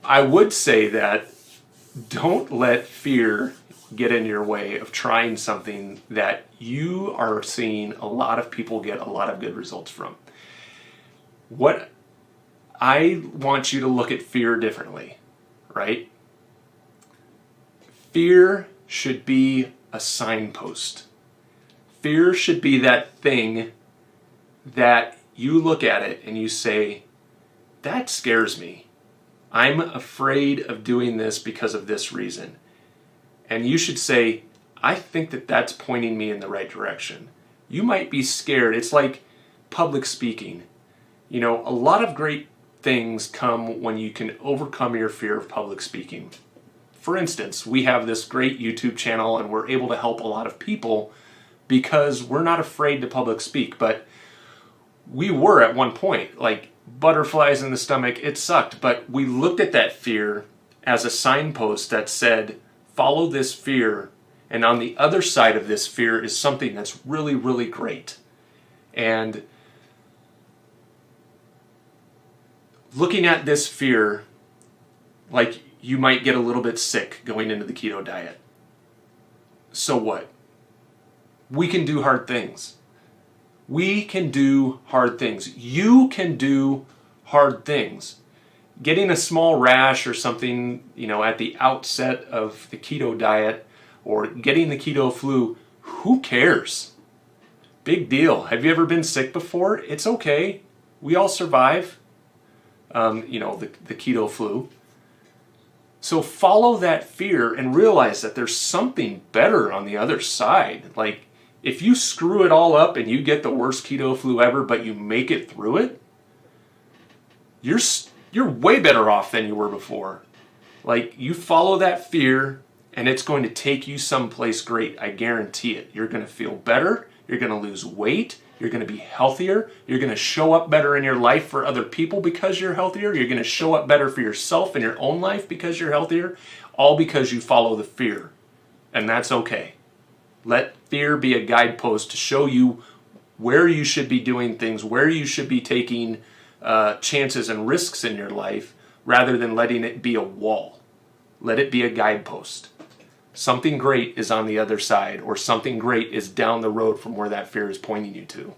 I would say that don't let fear get in your way of trying something that you are seeing a lot of people get a lot of good results from. What I want you to look at fear differently, right? Fear should be a signpost. Fear should be that thing that you look at it and you say, that scares me. I'm afraid of doing this because of this reason. And you should say, I think that that's pointing me in the right direction. You might be scared. It's like public speaking. You know, a lot of great things come when you can overcome your fear of public speaking. For instance, we have this great YouTube channel and we're able to help a lot of people because we're not afraid to public speak. But we were at one point, like butterflies in the stomach, it sucked. But we looked at that fear as a signpost that said, follow this fear, and on the other side of this fear is something that's really, really great. And looking at this fear, like you might get a little bit sick going into the keto diet. So what? We can do hard things. We can do hard things. You can do hard things. Getting a small rash or something, at the outset of the keto diet, or getting the keto flu, who cares? Big deal. Have you ever been sick before? It's okay. We all survive, the keto flu. So follow that fear and realize that there's something better on the other side. Like, if you screw it all up and you get the worst keto flu ever, but you make it through it, you're way better off than you were before. Like, you follow that fear and it's going to take you someplace great. I guarantee it. You're going to feel better. You're going to lose weight. You're going to be healthier. You're going to show up better in your life for other people because you're healthier. You're going to show up better for yourself in your own life because you're healthier. All because you follow the fear. And that's okay. Let fear be a guidepost to show you where you should be doing things, where you should be taking chances and risks in your life, rather than letting it be a wall. Let it be a guidepost. Something great is on the other side, or something great is down the road from where that fear is pointing you to.